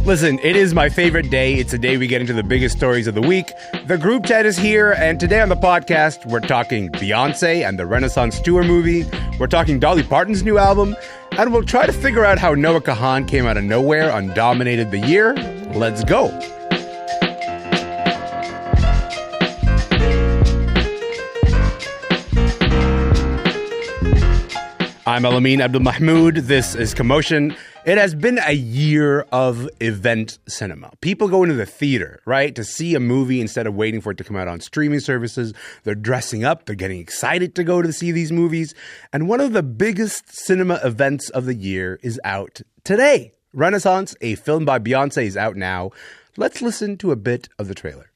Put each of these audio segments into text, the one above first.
Listen, it is my favorite day. It's a day we get into the biggest stories of the week. The group chat is here, and today on the podcast, we're talking Beyoncé and the Renaissance Tour movie. We're talking Dolly Parton's new album, and we'll try to figure out how Noah Kahan came out of nowhere and dominated the year. Let's go. I'm Elamin Abdelmahmoud. This is Commotion. It has been a year of event cinema. People go into the theater, right, to see a movie instead of waiting for it to come out on streaming services. They're dressing up. They're getting excited to go to see these movies. And one of the biggest cinema events of the year is out today. Renaissance, a film by Beyoncé, is out now. Let's listen to a bit of the trailer.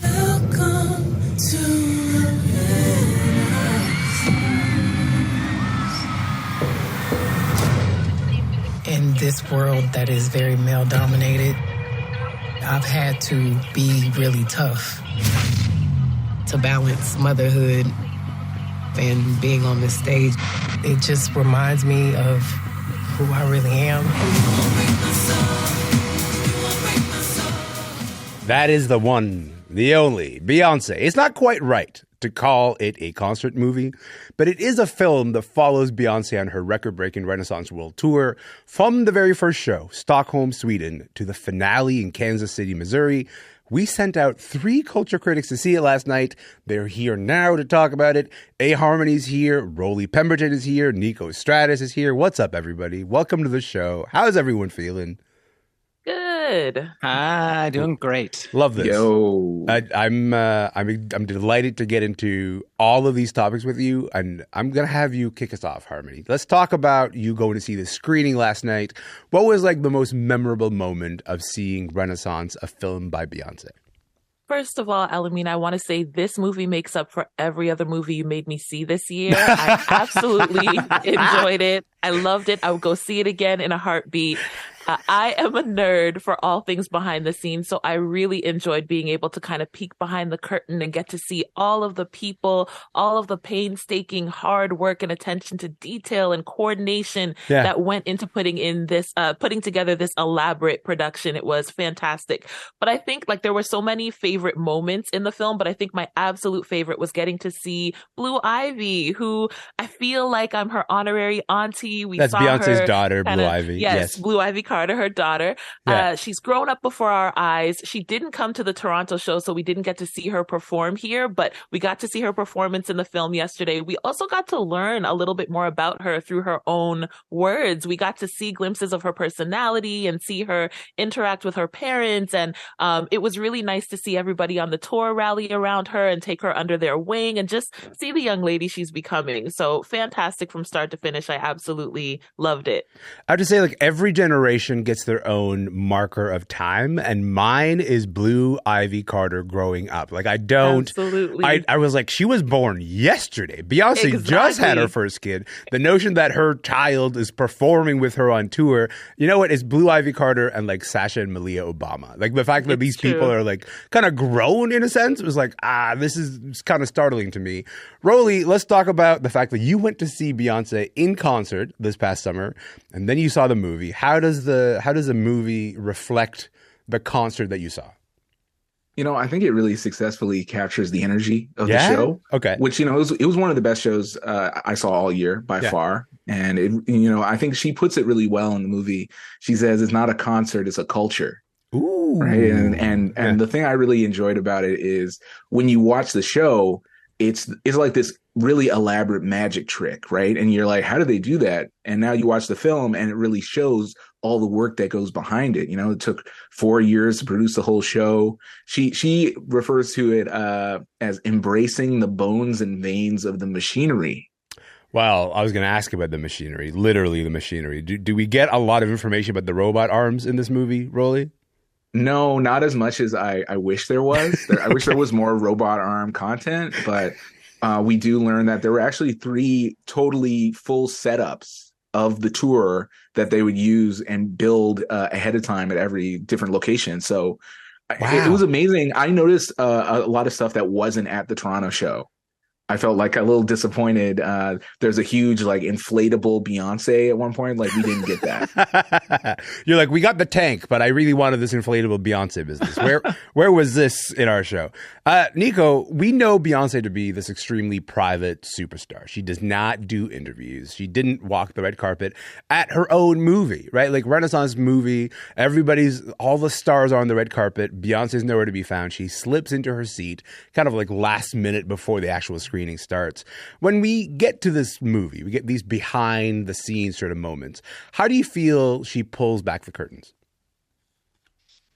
Welcome to in this world that is very male-dominated, I've had to be really tough to balance motherhood and being on this stage. It just reminds me of who I really am. That is the one, the only, Beyoncé. It's not quite right to call it a concert movie, but it is a film that follows Beyoncé on her record-breaking Renaissance World Tour from the very first show, Stockholm, Sweden, to the finale in Kansas City, Missouri. We sent out 3 culture critics to see it last night. They're here now to talk about it. eHarmony's here. Rollie Pemberton is here. Niko Stratis is here. What's up, everybody? Welcome to the show. How's everyone feeling? Good. Hi, doing great. Love this. Yo. I'm delighted to get into all of these topics with you, and I'm gonna have you kick us off, Harmony. Let's talk about you going to see the screening last night. What was like the most memorable moment of seeing Renaissance, a film by Beyoncé? First of all, Elamin, I want to say this movie makes up for every other movie you made me see this year. I absolutely enjoyed it. I loved it. I would go see it again in a heartbeat. I am a nerd for all things behind the scenes, so I really enjoyed being able to kind of peek behind the curtain and get to see all of the people, all of the painstaking hard work and attention to detail and coordination that went into putting together this elaborate production. It was fantastic. But I think like there were so many favorite moments in the film, but I think my absolute favorite was getting to see Blue Ivy, who I feel like I'm her honorary auntie. That's Beyonce's daughter, Blue Ivy. Yes, Blue Ivy Carter, her daughter. She's grown up before our eyes. She didn't come to the Toronto show, so we didn't get to see her perform here, but we got to see her performance in the film yesterday. We also got to learn a little bit more about her through her own words. We got to see glimpses of her personality and see her interact with her parents. And it was really nice to see everybody on the tour rally around her and take her under their wing and just see the young lady she's becoming. So fantastic from start to finish. I absolutely loved it. I have to say, like, every generation gets their own marker of time, and mine is Blue Ivy Carter growing up. Like, I was like, she was born yesterday. Beyonce just had her first kid. The notion that her child is performing with her on tour, you know what? It's Blue Ivy Carter and like Sasha and Malia Obama. Like the fact that these people are like kind of grown in a sense was like, this is kind of startling to me. Rollie, let's talk about the fact that you went to see Beyonce in concert this past summer, and then you saw the movie. How does the movie reflect the concert that you saw? You know, I think it really successfully captures the energy of the show. Okay. Which, you know, it was one of the best shows I saw all year by far. And, I think she puts it really well in the movie. She says it's not a concert, it's a culture. Ooh. Right. And the thing I really enjoyed about it is when you watch the show, it's like this really elaborate magic trick, right? And you're like, how do they do that? And now you watch the film and it really shows all the work that goes behind it. You know, it took 4 years to produce the whole show. She refers to it as embracing the bones and veins of the machinery. Well, I was going to ask about the machinery, literally the machinery. Do we get a lot of information about the robot arms in this movie, Rollie? No, not as much as I wish there was. I wish there was more robot arm content, but we do learn that there were actually 3 totally full setups of the tour that they would use and build ahead of time at every different location. So it was amazing. I noticed a lot of stuff that wasn't at the Toronto show. I felt like a little disappointed. There's a huge like inflatable Beyonce at one point. Like we didn't get that. You're like, we got the tank, but I really wanted this inflatable Beyonce business. Where was this in our show? Niko, we know Beyonce to be this extremely private superstar. She does not do interviews. She didn't walk the red carpet at her own movie, right? Like Renaissance movie, all the stars are on the red carpet. Beyonce's nowhere to be found. She slips into her seat kind of like last minute before the actual screening starts. When we get to this movie, we get these behind the scenes sort of moments. How do you feel she pulls back the curtains?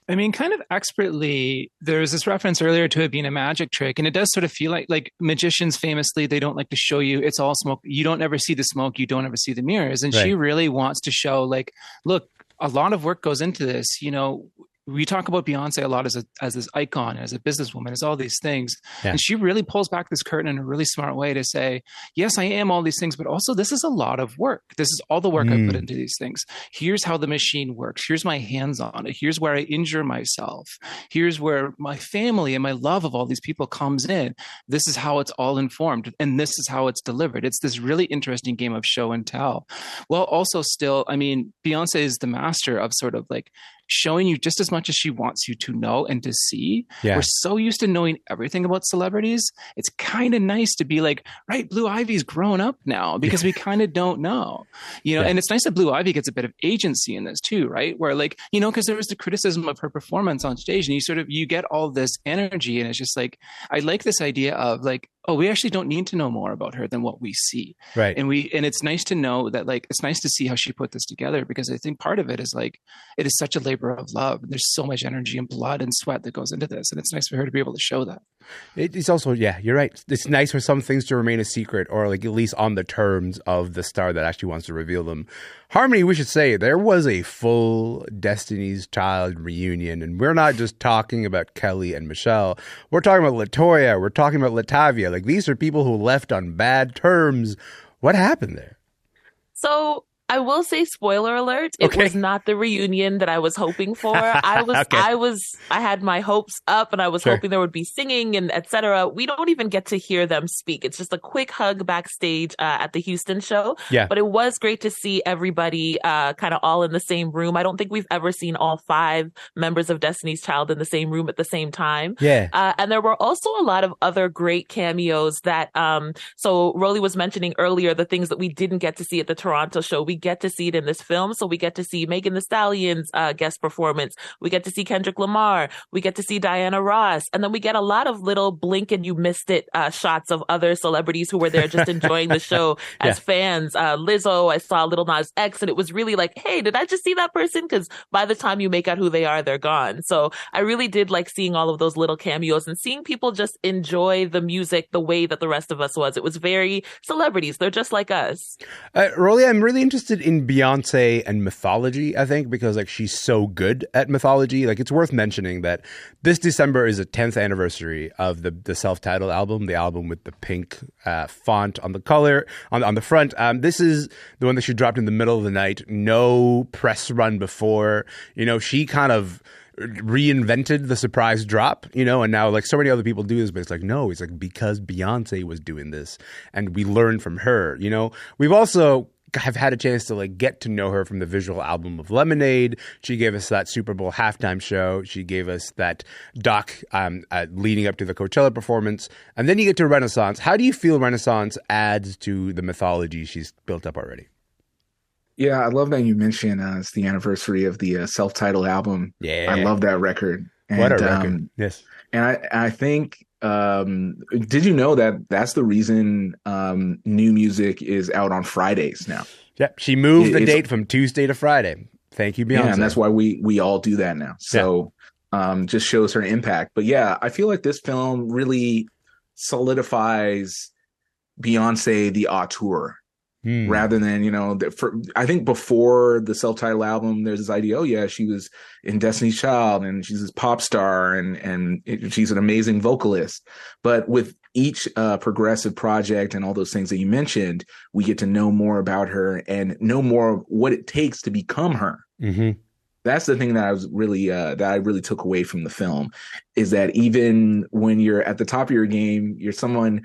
I mean, kind of expertly. There's this reference earlier to it being a magic trick, and it does sort of feel like magicians famously, they don't like to show you it's all smoke. You don't ever see the smoke. You don't ever see the mirrors. And She really wants to show like, look, a lot of work goes into this. You know, we talk about Beyonce a lot as this icon, as a businesswoman, as all these things. Yeah. And she really pulls back this curtain in a really smart way to say, yes, I am all these things, but also this is a lot of work. This is all the work I put into these things. Here's how the machine works. Here's my hands on it. Here's where I injure myself. Here's where my family and my love of all these people comes in. This is how it's all informed. And this is how it's delivered. It's this really interesting game of show and tell. Well, also still, I mean, Beyonce is the master of sort of like showing you just as much as she wants you to know and to see. Yeah. We're so used to knowing everything about celebrities. It's kind of nice to be like, right, Blue Ivy's grown up now because we kind of don't know, you know, and it's nice that Blue Ivy gets a bit of agency in this too, right? Where like, you know, because there was the criticism of her performance on stage and you get all this energy and it's just like, I like this idea of like, oh, we actually don't need to know more about her than what we see. Right. And it's nice to know that like, it's nice to see how she put this together because I think part of it is like, it is such a labor of love. And there's so much energy and blood and sweat that goes into this. And it's nice for her to be able to show that. It's also, yeah, you're right. It's nice for some things to remain a secret or like at least on the terms of the star that actually wants to reveal them. Harmony, we should say there was a full Destiny's Child reunion, and we're not just talking about Kelly and Michelle. We're talking about LaToya. We're talking about Latavia. Like these are people who left on bad terms. What happened there? So I will say, spoiler alert, it was not the reunion that I was hoping for. I had my hopes up and I was hoping there would be singing and etc. We don't even get to hear them speak. It's just a quick hug backstage at the Houston show. Yeah. But it was great to see everybody kind of all in the same room. I don't think we've ever seen all 5 members of Destiny's Child in the same room at the same time. Yeah. And there were also a lot of other great cameos that, so Rollie was mentioning earlier, the things that we didn't get to see at the Toronto show. We get to see it in this film. So we get to see Megan Thee Stallion's guest performance. We get to see Kendrick Lamar. We get to see Diana Ross. And then we get a lot of little blink and you missed it shots of other celebrities who were there just enjoying the show as fans. Lizzo, I saw Lil Nas X and it was really like, hey, did I just see that person? Because by the time you make out who they are, they're gone. So I really did like seeing all of those little cameos and seeing people just enjoy the music the way that the rest of us was. It was very celebrities. They're just like us. Rollie, I'm really interested in Beyonce and mythology, I think, because like she's so good at mythology. Like it's worth mentioning that this December is the 10th anniversary of the self-titled album, the album with the pink font on the color on the front. This is the one that she dropped in the middle of the night. No press run before. You know, she kind of reinvented the surprise drop, you know, and now like so many other people do this, but it's like, no, it's like because Beyonce was doing this and we learned from her, you know. We've also have had a chance to like get to know her from the visual album of Lemonade. She gave us that Super Bowl halftime show. She gave us that doc leading up to the Coachella performance. And then you get to Renaissance. How do you feel Renaissance adds to the mythology she's built up already? Yeah, I love that you mentioned it's the anniversary of the self-titled album. Yeah. I love that record. And, what a record. Yes. And I think, did you know that that's the reason new music is out on Fridays now? Yeah, she moved the date from Tuesday to Friday. Thank you, Beyonce. Yeah, and that's why we all do that now. So just shows her impact. But yeah, I feel like this film really solidifies Beyonce the auteur. Rather than, you know, I think before the self-titled album, there's this idea, oh yeah, she was in Destiny's Child and she's this pop star and she's an amazing vocalist. But with each progressive project and all those things that you mentioned, we get to know more about her and know more what it takes to become her. Mm-hmm. That's the thing that I was really that I really took away from the film, is that even when you're at the top of your game, you're someone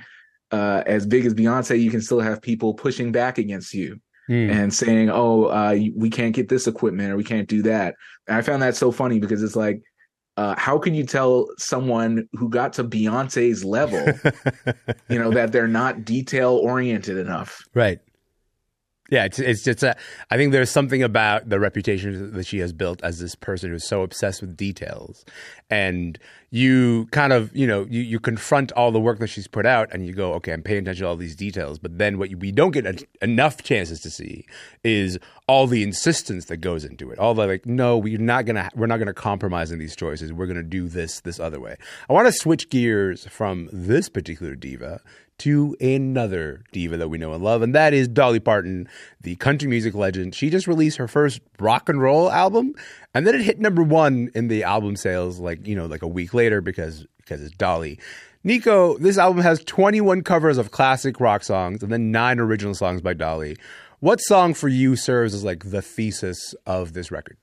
as big as Beyonce, you can still have people pushing back against you and saying, "Oh, we can't get this equipment or we can't do that." And I found that so funny because it's like, how can you tell someone who got to Beyonce's level, that they're not detail oriented enough? Right. Yeah, it's just I think there's something about the reputation that she has built as this person who's so obsessed with details, and you kind of you confront all the work that she's put out, and you go, okay, I'm paying attention to all these details, but then what we don't get enough chances to see is all the insistence that goes into it. All the like, no, we're not gonna compromise in these choices. We're gonna do this other way. I want to switch gears from this particular diva to another diva that we know and love, and that is Dolly Parton, the country music legend. She just released her first rock and roll album, and then it hit number 1 in the album sales like a week later because it's Dolly. Niko, this album has 21 covers of classic rock songs and then 9 original songs by Dolly. What song for you serves as like the thesis of this record?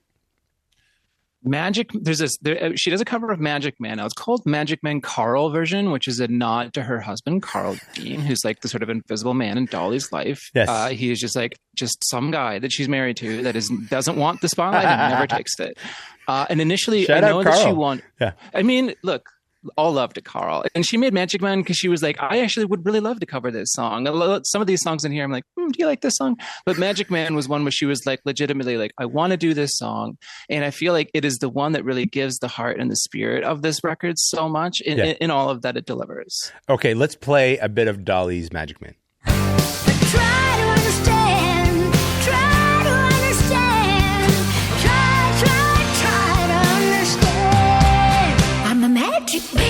She does a cover of Magic Man. Now it's called Magic Man Carl version, which is a nod to her husband, Carl Dean, who's like the sort of invisible man in Dolly's life. Yes. He is just some guy that she's married to that doesn't want the spotlight and never takes it. And initially, I know that she wanted. Yeah. I mean, look, all love to Carl. And she made Magic Man because she was like, I actually would really love to cover this song. Some of these songs in here, I'm like, do you like this song? But Magic Man was one where she was like, legitimately like, I want to do this song. And I feel like it is the one that really gives the heart and the spirit of this record so much in all of that it delivers. Okay, let's play a bit of Dolly's Magic Man. Try to understand. Try to understand. Try to understand. I'm a magic man.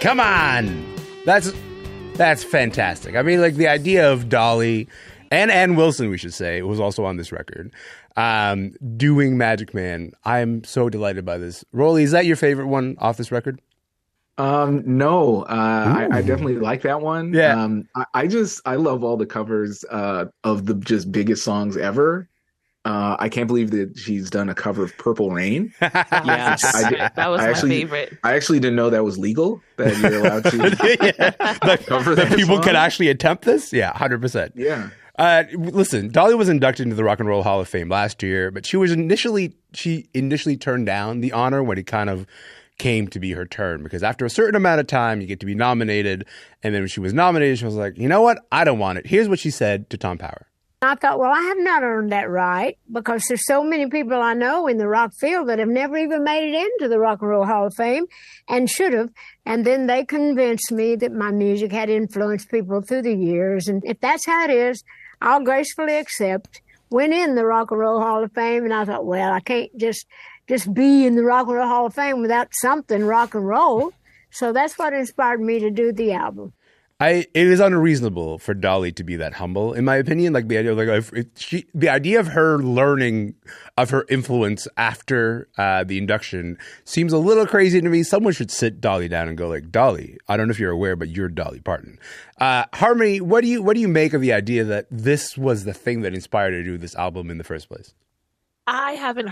Come on. That's fantastic. I mean, like the idea of Dolly and Ann Wilson, we should say, was also on this record, doing Magic Man. I'm so delighted by this. Rollie, is that your favorite one off this record? No, I definitely like that one. Yeah. I love all the covers of the just biggest songs ever. I can't believe that she's done a cover of Purple Rain. Yes, that was my favorite. I actually didn't know that was legal, that you're allowed to cover that people song. could actually attempt this? Yeah, 100%. Yeah. Listen, Dolly was inducted into the Rock and Roll Hall of Fame last year, but she initially turned down the honor when it kind of came to be her turn, because after a certain amount of time, you get to be nominated. And then when she was nominated, she was like, you know what? I don't want it. Here's what she said to Tom Power. I thought, well, I have not earned that right because there's so many people I know in the rock field that have never even made it into the Rock and Roll Hall of Fame and should have. And then they convinced me that my music had influenced people through the years. And if that's how it is, I'll gracefully accept. Went in the Rock and Roll Hall of Fame, and I thought, well, I can't just be in the Rock and Roll Hall of Fame without something rock and roll. So that's what inspired me to do the album. It is unreasonable for Dolly to be that humble, in my opinion. Like the idea of her learning of her influence after the induction seems a little crazy to me. Someone should sit Dolly down and go like, Dolly, I don't know if you're aware, but you're Dolly Parton. Harmony, what do you make of the idea that this was the thing that inspired her to do this album in the first place? I haven't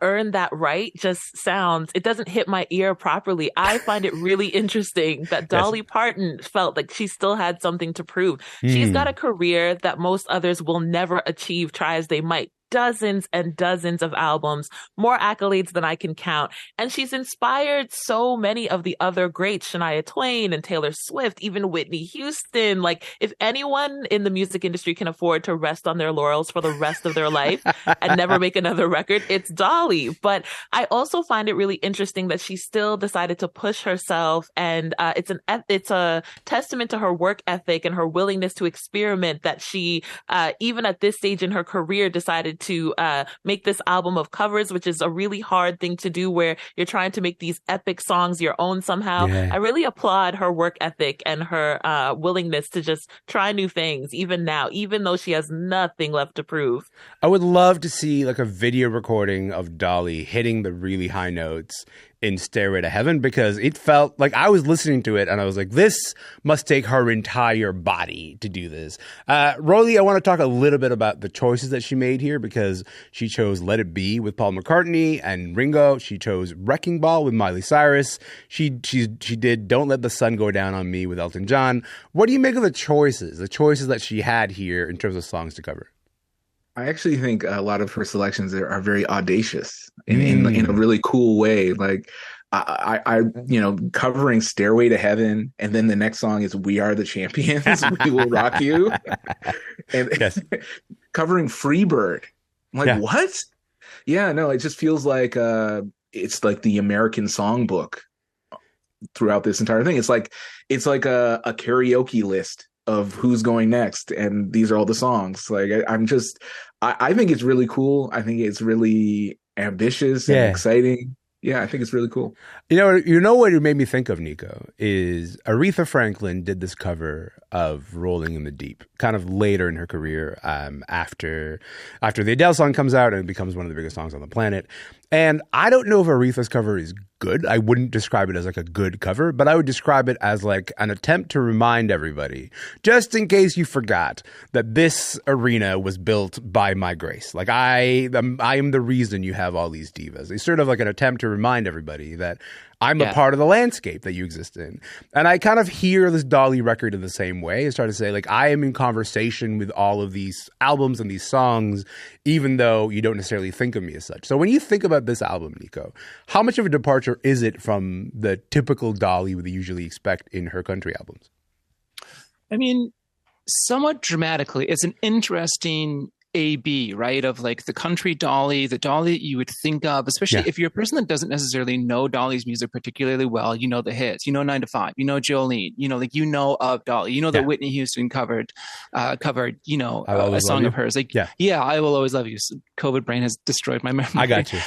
earned that right. It doesn't hit my ear properly. I find it really interesting that Dolly Parton felt like she still had something to prove. She's got a career that most others will never achieve, try as they might. Dozens and dozens of albums, more accolades than I can count. And she's inspired so many of the other greats, Shania Twain and Taylor Swift, even Whitney Houston. Like, if anyone in the music industry can afford to rest on their laurels for the rest of their life and never make another record, it's Dolly. But I also find it really interesting that she still decided to push herself. And it's a testament to her work ethic and her willingness to experiment that she, even at this stage in her career, decided to make this album of covers, which is a really hard thing to do, where you're trying to make these epic songs your own somehow. Yeah. I really applaud her work ethic and her willingness to just try new things, even now, even though she has nothing left to prove. I would love to see like a video recording of Dolly hitting the really high notes in Stairway to Heaven, because it felt like I was listening to it and I was like, this must take her entire body to do this. Rollie, I want to talk a little bit about the choices that she made here, because she chose Let It Be with Paul McCartney and Ringo. She chose Wrecking Ball with Miley Cyrus. She did Don't Let the Sun Go Down on Me with Elton John. What do you make of the choices that she had here in terms of songs to cover? I actually think a lot of her selections are very audacious in a really cool way. Like I covering Stairway to Heaven, and then the next song is We Are the Champions, We Will Rock You. And yes. Covering Freebird. I'm like, what? Yeah, no, it just feels like it's like the American songbook throughout this entire thing. It's like a karaoke list of who's going next, and these are all the songs. Like I think it's really cool. I think it's really ambitious and exciting. Yeah, I think it's really cool. You know what it made me think of, Niko, is Aretha Franklin did this cover of Rolling in the Deep kind of later in her career, after the Adele song comes out and it becomes one of the biggest songs on the planet. And I don't know if Aretha's cover is good. I wouldn't describe it as like a good cover, but I would describe it as like an attempt to remind everybody, just in case you forgot, that this arena was built by my grace. Like I am the reason you have all these divas. It's sort of like an attempt to remind everybody that I'm a part of the landscape that you exist in. And I kind of hear this Dolly record in the same way. I start to say, like, I am in conversation with all of these albums and these songs, even though you don't necessarily think of me as such. So when you think about this album, Niko, how much of a departure is it from the typical Dolly we usually expect in her country albums? I mean, somewhat dramatically, it's an interesting A-B, right? Of like the country Dolly, the Dolly that you would think of, especially if you're a person that doesn't necessarily know Dolly's music particularly well. You know the hits, 9 to 5, Jolene, of Dolly, that Whitney Houston covered, a song of hers. Like, I Will Always Love You. COVID brain has destroyed my memory. I got you.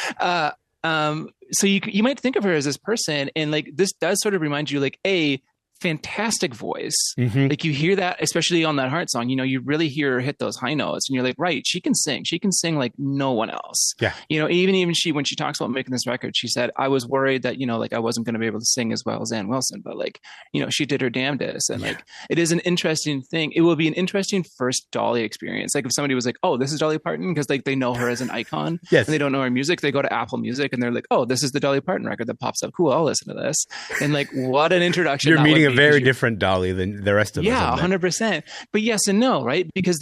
So you might think of her as this person, and like this does sort of remind you, like, fantastic voice. Mm-hmm. Like you hear that, especially on that Heart song, you really hear her hit those high notes and you're like, right, she can sing like no one else. Yeah. Even she, when she talks about making this record, she said, I was worried that, like I wasn't going to be able to sing as well as Ann Wilson, but like, she did her damnedest. And like, it is an interesting thing. It will be an interesting first Dolly experience. Like if somebody was like, oh, this is Dolly Parton, because like they know her as an icon and they don't know her music. They go to Apple Music and they're like, oh, this is the Dolly Parton record that pops up. Cool. I'll listen to this. And like, what an introduction. You're meeting a very different Dolly than the rest of us. Yeah, 100%. But yes and no, right? Because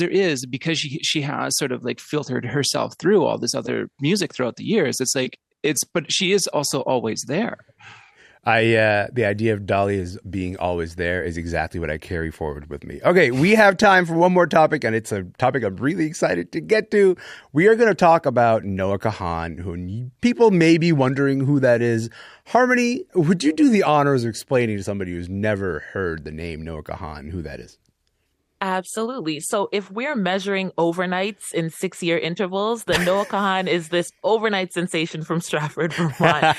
she has sort of like filtered herself through all this other music throughout the years. But she is also always there. The idea of Dolly as being always there is exactly what I carry forward with me. Okay, we have time for one more topic, and it's a topic I'm really excited to get to. We are going to talk about Noah Kahan, who people may be wondering who that is. Harmony, would you do the honors of explaining to somebody who's never heard the name Noah Kahan who that is? Absolutely. So if we're measuring overnights in 6-year intervals, then Noah Kahan is this overnight sensation from Stratford, Vermont.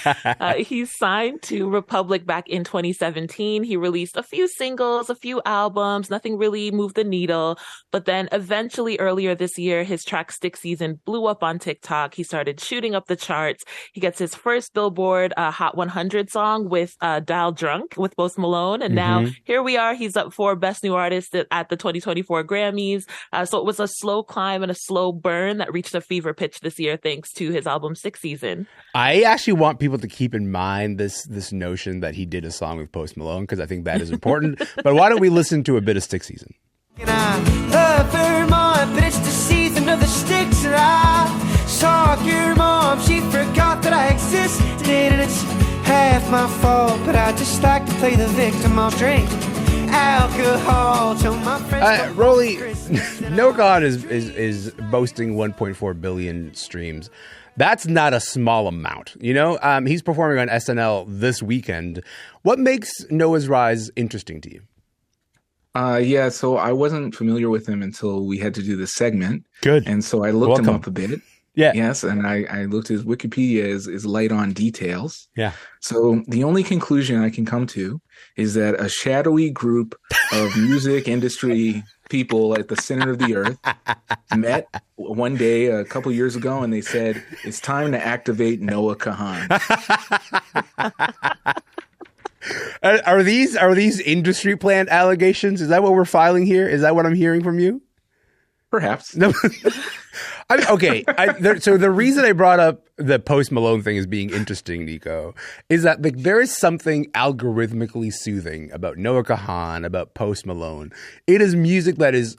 He's signed to Republic back in 2017. He released a few singles, a few albums, nothing really moved the needle. But then eventually earlier this year, his track Stick Season blew up on TikTok. He started shooting up the charts. He gets his first Billboard Hot 100 song with Dial Drunk with Post Malone. And now here we are. He's up for Best New Artist at the 2024 Grammys. So it was a slow climb and a slow burn that reached a fever pitch this year thanks to his album Stick Season. I actually want people to keep in mind this notion that he did a song with Post Malone, because I think that is important. But why don't we listen to a bit of Stick Season? And I love Vermont, but it's the season of the sticks. And I saw your mom, she forgot that I existed. And it's half my fault, but I just like to play the victim. I'll drink alcohol till my friends. Rollie, Noah Kahan is boasting 1.4 billion streams. That's not a small amount, He's performing on SNL this weekend. What makes Noah's rise interesting to you? So I wasn't familiar with him until we had to do this segment. Good. And so I looked him up a bit. Yeah. Yes, and I looked at his Wikipedia is light on details. Yeah. So the only conclusion I can come to is that a shadowy group of music industry people at the center of the earth met one day a couple years ago, and they said, it's time to activate Noah Kahan. Are these industry plant allegations? Is that what we're filing here? Is that what I'm hearing from you? Perhaps. No. Okay. So the reason I brought up the Post Malone thing as being interesting, Niko, is that there is something algorithmically soothing about Noah Kahan, about Post Malone. It is music that is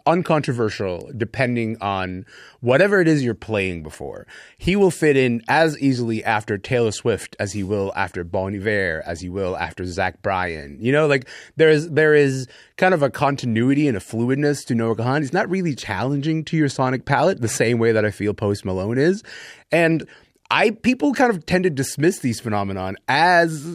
uncontroversial depending on whatever it is you're playing before. He will fit in as easily after Taylor Swift as he will after Bon Iver, as he will after Zach Bryan. There is kind of a continuity and a fluidness to Noah Kahan. He's not really challenging to your sonic palette the same way that I feel Post Malone is. And people kind of tend to dismiss these phenomenon as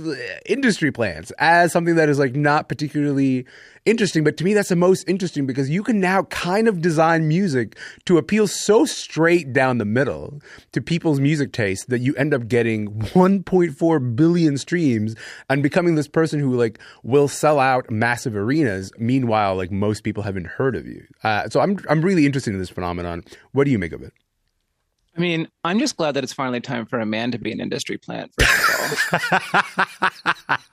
industry plants, as something that is not particularly interesting. But to me, that's the most interesting, because you can now kind of design music to appeal so straight down the middle to people's music taste that you end up getting 1.4 billion streams and becoming this person who will sell out massive arenas. Meanwhile, most people haven't heard of you. So I'm really interested in this phenomenon. What do you make of it? I mean, I'm just glad that it's finally time for a man to be an industry plant, first of all.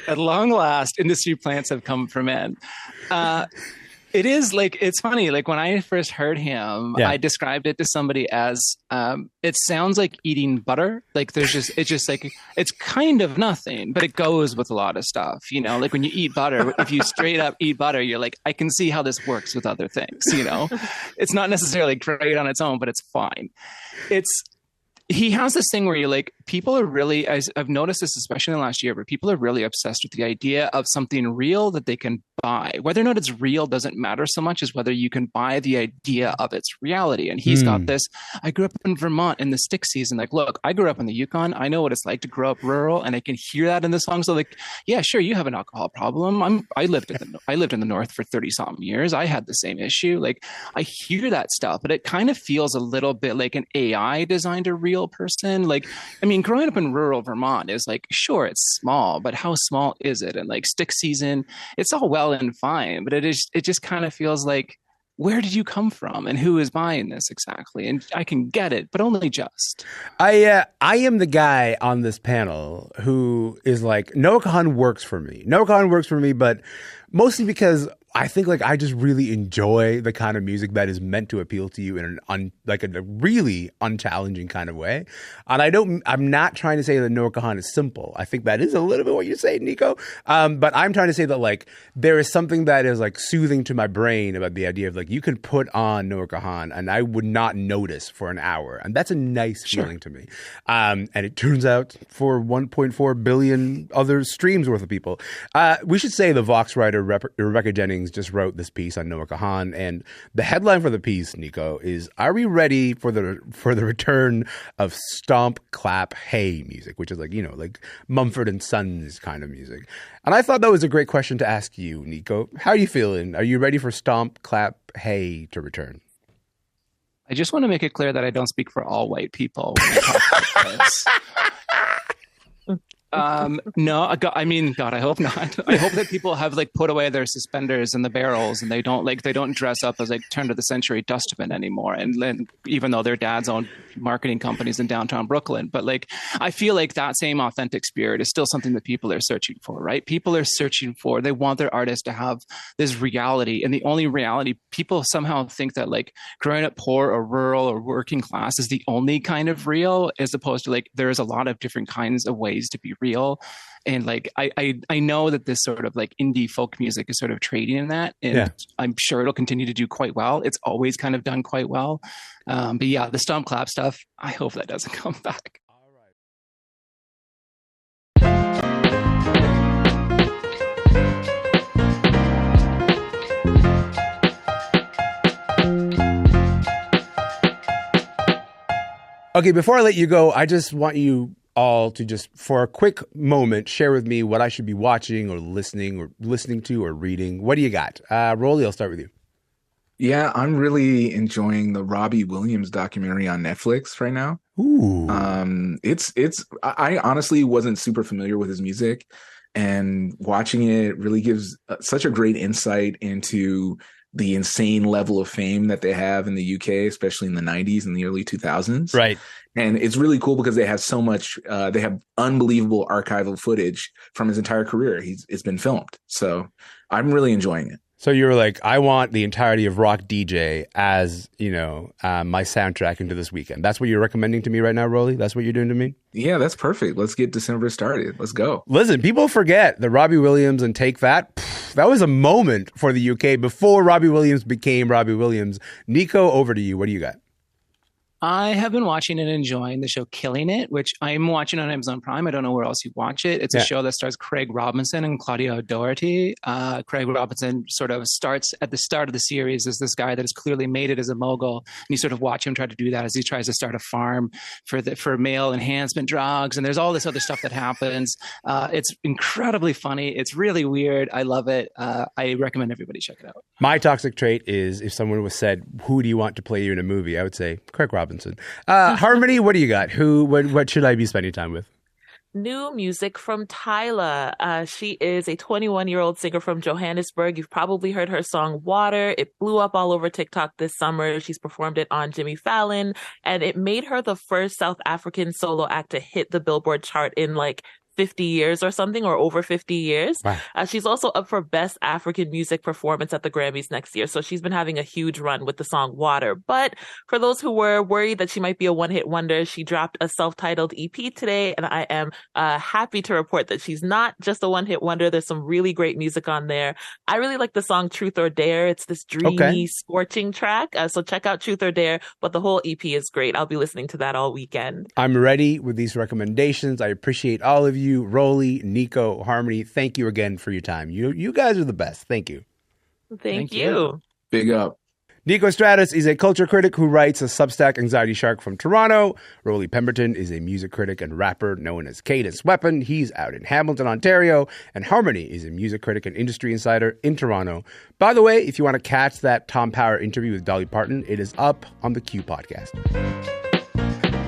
At long last, industry plants have come for men. It is it's funny. When I first heard him, I described it to somebody as, it sounds like eating butter. It's kind of nothing, but it goes with a lot of stuff. When you eat butter, if you straight up eat butter, you're I can see how this works with other things. It's not necessarily great on its own, but it's fine. He has this thing where people are really, I've noticed this especially in the last year, where people are really obsessed with the idea of something real that they can buy. Whether or not it's real doesn't matter so much as whether you can buy the idea of its reality. And he's got this, I grew up in Vermont in the stick season. Look, I grew up in the Yukon. I know what it's like to grow up rural, and I can hear that in the song. So yeah, sure, you have an alcohol problem. I lived in the North for 30 something years. I had the same issue. I hear that stuff, but it kind of feels a little bit like an AI designed a real person. Growing up in rural Vermont is sure, it's small, but how small is it? And stick season, it's all well and fine, but it just kind of feels where did you come from and who is buying this exactly? And I can get it, but only just. I am the guy on this panel who is Noah Kahan works for me. Noah Kahan works for me, but mostly because I think I just really enjoy the kind of music that is meant to appeal to you in a really unchallenging kind of way. And I'm not trying to say that Noah Kahan is simple. I think that is a little bit what you say, Niko. But I'm trying to say that there is something that is soothing to my brain about the idea of you can put on Noah Kahan and I would not notice for an hour. And that's a nice feeling to me. And it turns out for 1.4 billion other streams worth of people. We should say the Vox writer Rebecca Jennings just wrote this piece on Noah Kahan, and the headline for the piece, Niko, is "Are we ready for the return of stomp, clap, hey music?" Which is Mumford and Sons kind of music. And I thought that was a great question to ask you, Niko. How are you feeling? Are you ready for stomp, clap, hey to return? I just want to make it clear that I don't speak for all white people when I talk about this. No, God, I hope not. I hope that people have put away their suspenders in the barrels and they don't dress up as turn of the century dustmen anymore. And even though their dads own marketing companies in downtown Brooklyn, but I feel that same authentic spirit is still something that people are searching for, right? People are searching for, they want their artists to have this reality, and the only reality, people somehow think that growing up poor or rural or working class is the only kind of real, as opposed to there's a lot of different kinds of ways to be real. And I know that this sort of indie folk music is sort of trading in that, and I'm sure it'll continue to do quite well. It's always kind of done quite well. But yeah, the stomp clap stuff, I hope that doesn't come back. Okay, before I let you go, I just want you all to just, for a quick moment, share with me what I should be watching or listening to or reading. What do you got? Rollie, I'll start with you. Yeah, I'm really enjoying the Robbie Williams documentary on Netflix right now. Ooh. I honestly wasn't super familiar with his music, and watching it really gives such a great insight into the insane level of fame that they have in the UK, especially in the 90s and the early 2000s. Right. And it's really cool because they have so much, they have unbelievable archival footage from his entire career. It's been filmed. So I'm really enjoying it. So you were like, I want the entirety of Rock DJ as, my soundtrack into this weekend. That's what you're recommending to me right now, Rollie? That's what you're doing to me? Yeah, that's perfect. Let's get December started. Let's go. Listen, people forget that Robbie Williams and Take That, that was a moment for the UK before Robbie Williams became Robbie Williams. Niko, over to you. What do you got? I have been watching and enjoying the show Killing It, which I'm watching on Amazon Prime. I don't know where else you watch it. It's a show that stars Craig Robinson and Claudia O'Doherty. Craig Robinson sort of starts at the start of the series as this guy that has clearly made it as a mogul. And you sort of watch him try to do that as he tries to start a farm for male enhancement drugs. And there's all this other stuff that happens. It's incredibly funny. It's really weird. I love it. I recommend everybody check it out. My toxic trait is if someone was said, who do you want to play you in a movie? I would say Craig Robinson. Harmony, what do you got? What should I be spending time with? New music from Tyla. She is a 21-year-old singer from Johannesburg. You've probably heard her song Water. It blew up all over TikTok this summer. She's performed it on Jimmy Fallon, and it made her the first South African solo act to hit the Billboard chart in 50 years or something, or over 50 years. Wow. She's also up for Best African Music Performance at the Grammys next year. So she's been having a huge run with the song Water. But for those who were worried that she might be a one-hit wonder, she dropped a self-titled EP today. And I am happy to report that she's not just a one-hit wonder. There's some really great music on there. I really like the song Truth or Dare. It's this dreamy, scorching track. So check out Truth or Dare. But the whole EP is great. I'll be listening to that all weekend. I'm ready with these recommendations. I appreciate all of you. Rollie, Niko, Harmony, thank you again for your time. You guys are the best. Thank you. Thank you. Big up. Niko Stratis is a culture critic who writes a Substack, Anxiety Shark, from Toronto. Rollie Pemberton is a music critic and rapper known as Cadence Weapon. He's out in Hamilton, Ontario. And Harmony is a music critic and industry insider in Toronto. By the way, if you want to catch that Tom Power interview with Dolly Parton, it is up on the Q podcast.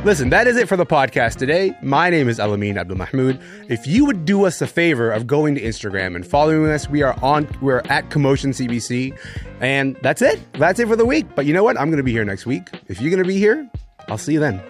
Listen, that is it for the podcast today. My name is Elamin Abdelmahmoud. If you would do us a favor of going to Instagram and following us, we're at Commotion CBC. And that's it. That's it for the week. But you know what? I'm going to be here next week. If you're going to be here, I'll see you then.